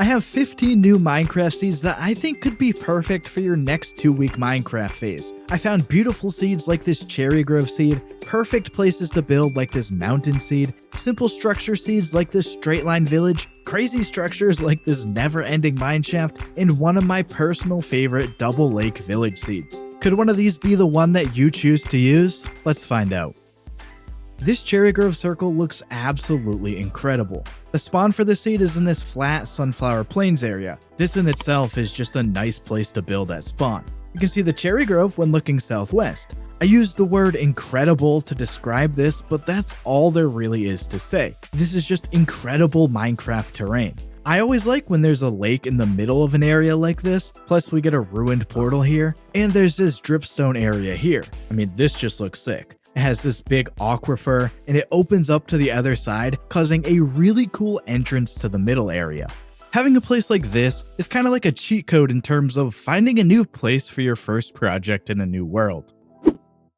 I have 15 new Minecraft seeds that I think could be perfect for your next 2-week Minecraft phase. I found beautiful seeds like this Cherry Grove seed, perfect places to build like this mountain seed, simple structure seeds like this straight line village, crazy structures like this never-ending mineshaft, and one of my personal favorite double lake village seeds. Could one of these be the one that you choose to use? Let's find out. This Cherry Grove circle looks absolutely incredible. The spawn for the seed is in this flat sunflower plains area. This in itself is just a nice place to build at spawn. You can see the Cherry Grove when looking southwest. I used the word incredible to describe this, but that's all there really is to say. This is just incredible Minecraft terrain. I always like when there's a lake in the middle of an area like this, plus we get a ruined portal here, and there's this dripstone area here. I mean, this just looks sick. It has this big aquifer, and it opens up to the other side, causing a really cool entrance to the middle area. Having a place like this is kind of like a cheat code in terms of finding a new place for your first project in a new world.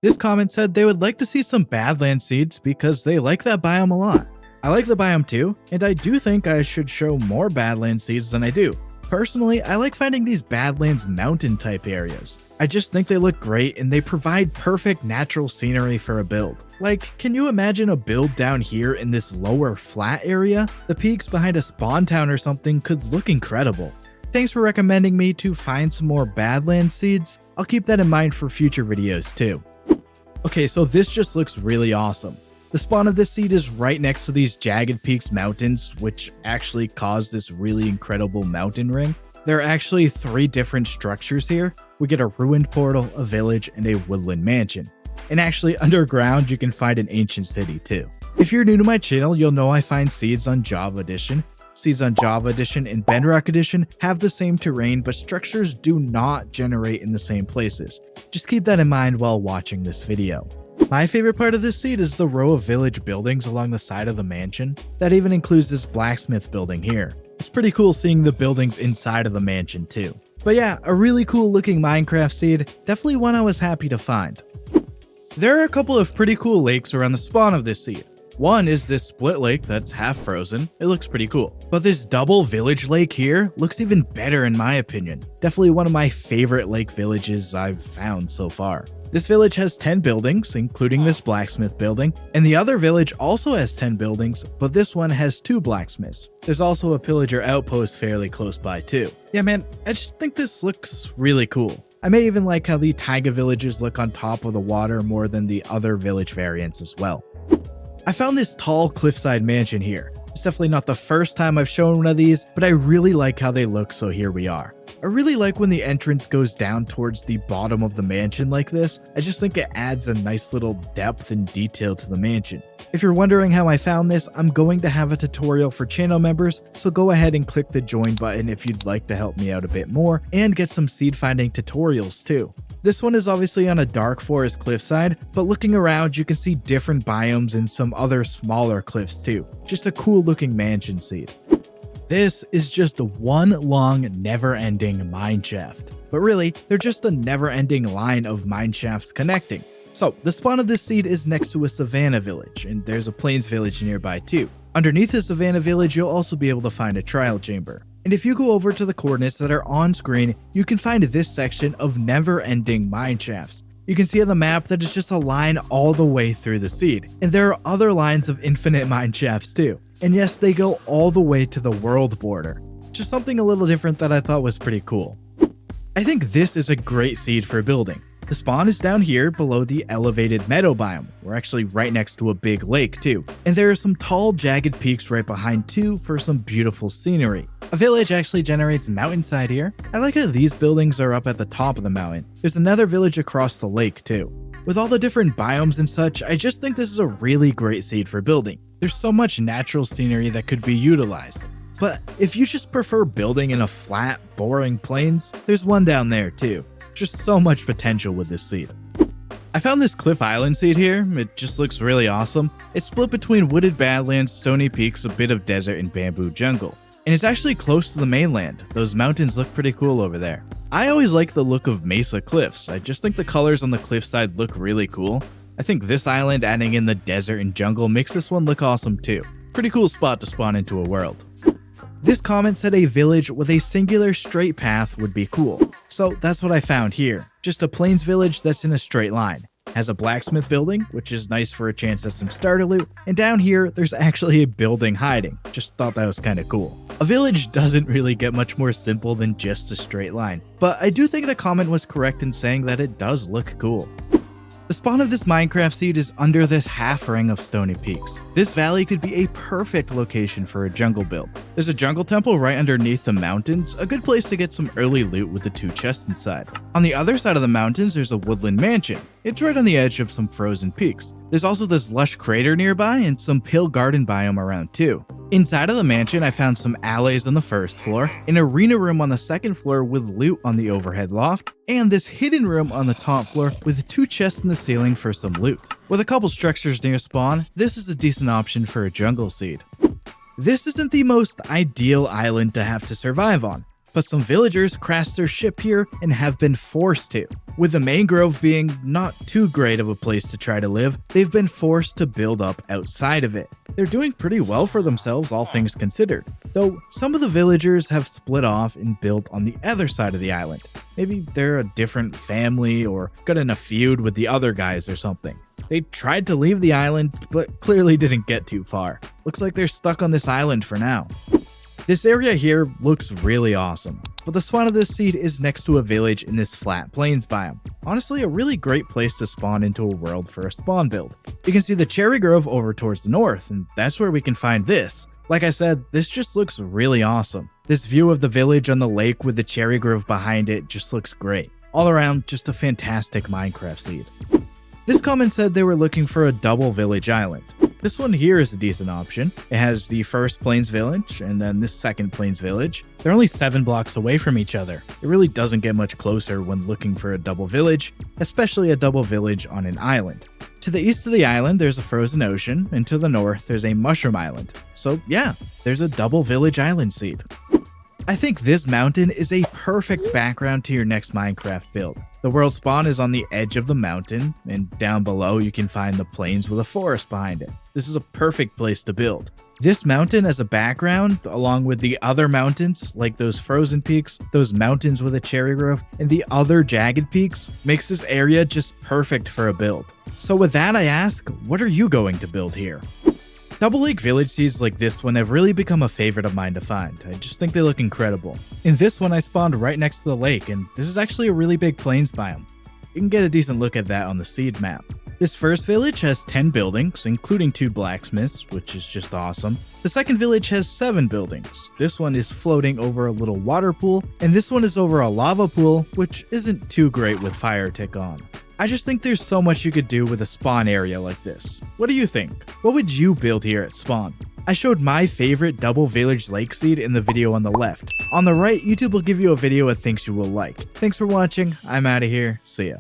This comment said they would like to see some Badlands seeds because they like that biome a lot. I like the biome too, and I do think I should show more Badlands seeds than I do. Personally, I like finding these Badlands mountain type areas. I just think they look great and they provide perfect natural scenery for a build. Like, can you imagine a build down here in this lower flat area? The peaks behind a spawn town or something could look incredible. Thanks for recommending me to find some more Badlands seeds. I'll keep that in mind for future videos too. Okay, so this just looks really awesome. The spawn of this seed is right next to these Jagged Peaks mountains, which actually cause this really incredible mountain ring. There are actually 3 different structures here. We get a ruined portal, a village, and a woodland mansion. And actually underground you can find an ancient city too. If you're new to my channel, you'll know I find seeds on Java Edition. Seeds on Java Edition and Bedrock Edition have the same terrain, but structures do not generate in the same places. Just keep that in mind while watching this video. My favorite part of this seed is the row of village buildings along the side of the mansion. That even includes this blacksmith building here. It's pretty cool seeing the buildings inside of the mansion too. But yeah, a really cool looking Minecraft seed, definitely one I was happy to find. There are a couple of pretty cool lakes around the spawn of this seed. One is this split lake that's half frozen. It looks pretty cool. But this double village lake here looks even better in my opinion. Definitely one of my favorite lake villages I've found so far. This village has 10 buildings, including this blacksmith building, and the other village also has 10 buildings, but this one has 2 blacksmiths. There's also a pillager outpost fairly close by too. Yeah man, I just think this looks really cool. I may even like how the Taiga villages look on top of the water more than the other village variants as well. I found this tall cliffside mansion here. It's definitely not the first time I've shown one of these, but I really like how they look, so here we are. I really like when the entrance goes down towards the bottom of the mansion like this. I just think it adds a nice little depth and detail to the mansion. If you're wondering how I found this, I'm going to have a tutorial for channel members, so go ahead and click the join button if you'd like to help me out a bit more and get some seed finding tutorials too. This one is obviously on a dark forest cliffside, but looking around you can see different biomes and some other smaller cliffs too. Just a cool looking mansion seed. This is just one long never-ending mineshaft. But really, they're just a never-ending line of mineshafts connecting. So, the spawn of this seed is next to a savanna village, and there's a plains village nearby too. Underneath the savanna village, you'll also be able to find a trial chamber. And if you go over to the coordinates that are on screen, you can find this section of never-ending mineshafts. You can see on the map that it's just a line all the way through the seed. And there are other lines of infinite mineshafts too. And yes, they go all the way to the world border. Just something a little different that I thought was pretty cool. I think this is a great seed for building. The spawn is down here below the elevated meadow biome. We're actually right next to a big lake too. And there are some tall jagged peaks right behind too for some beautiful scenery. A village actually generates mountainside here. I like how these buildings are up at the top of the mountain. There's another village across the lake too. With all the different biomes and such, I just think this is a really great seed for building. There's so much natural scenery that could be utilized. But if you just prefer building in a flat, boring plains, there's one down there too. Just so much potential with this seed. I found this Cliff Island seed here. It just looks really awesome. It's split between wooded badlands, stony peaks, a bit of desert, and bamboo jungle. And it's actually close to the mainland. Those mountains look pretty cool over there. I always like the look of Mesa cliffs. I just think the colors on the cliffside look really cool. I think this island adding in the desert and jungle makes this one look awesome too. Pretty cool spot to spawn into a world. This comment said a village with a singular straight path would be cool. So that's what I found here. Just a plains village that's in a straight line. Has a blacksmith building, which is nice for a chance at some starter loot, and down here there's actually a building hiding. Just thought that was kind of cool. A village doesn't really get much more simple than just a straight line, but I do think the comment was correct in saying that it does look cool. The spawn of this Minecraft seed is under this half ring of stony peaks. This valley could be a perfect location for a jungle build. There's a jungle temple right underneath the mountains, a good place to get some early loot with the 2 chests inside. On the other side of the mountains, there's a woodland mansion. It's right on the edge of some frozen peaks. There's also this lush crater nearby and some pill garden biome around too. Inside of the mansion, I found some alleys on the first floor, an arena room on the second floor with loot on the overhead loft, and this hidden room on the top floor with 2 chests in the ceiling for some loot. With a couple structures near spawn, this is a decent option for a jungle seed. This isn't the most ideal island to have to survive on, but some villagers crashed their ship here and have been forced to. With the Mangrove being not too great of a place to try to live, they've been forced to build up outside of it. They're doing pretty well for themselves, all things considered, though some of the villagers have split off and built on the other side of the island. Maybe they're a different family or got in a feud with the other guys or something. They tried to leave the island, but clearly didn't get too far. Looks like they're stuck on this island for now. This area here looks really awesome, but the spawn of this seed is next to a village in this flat plains biome. Honestly, a really great place to spawn into a world for a spawn build. You can see the cherry grove over towards the north, and that's where we can find this. Like I said, this just looks really awesome. This view of the village on the lake with the cherry grove behind it just looks great. All around, just a fantastic Minecraft seed. This comment said they were looking for a double village island. This one here is a decent option. It has the first plains village and then this second plains village. They're only 7 blocks away from each other. It really doesn't get much closer when looking for a double village, especially a double village on an island. To the east of the island, there's a frozen ocean, and to the north, there's a mushroom island. So yeah, there's a double village island seed. I think this mountain is a perfect background to your next Minecraft build. The world spawn is on the edge of the mountain, and down below you can find the plains with a forest behind it. This is a perfect place to build. This mountain as a background, along with the other mountains, like those frozen peaks, those mountains with a cherry grove, and the other jagged peaks, makes this area just perfect for a build. So with that I ask, what are you going to build here? Double lake village seeds like this one have really become a favorite of mine to find. I just think they look incredible. In this one I spawned right next to the lake, and this is actually a really big plains biome. You can get a decent look at that on the seed map. This first village has 10 buildings, including 2 blacksmiths, which is just awesome. The second village has 7 buildings. This one is floating over a little water pool, and this one is over a lava pool, which isn't too great with fire tick on. I just think there's so much you could do with a spawn area like this. What do you think? What would you build here at spawn? I showed my favorite double village lake seed in the video on the left. On the right, YouTube will give you a video of things you will like. Thanks for watching. I'm out of here. See ya.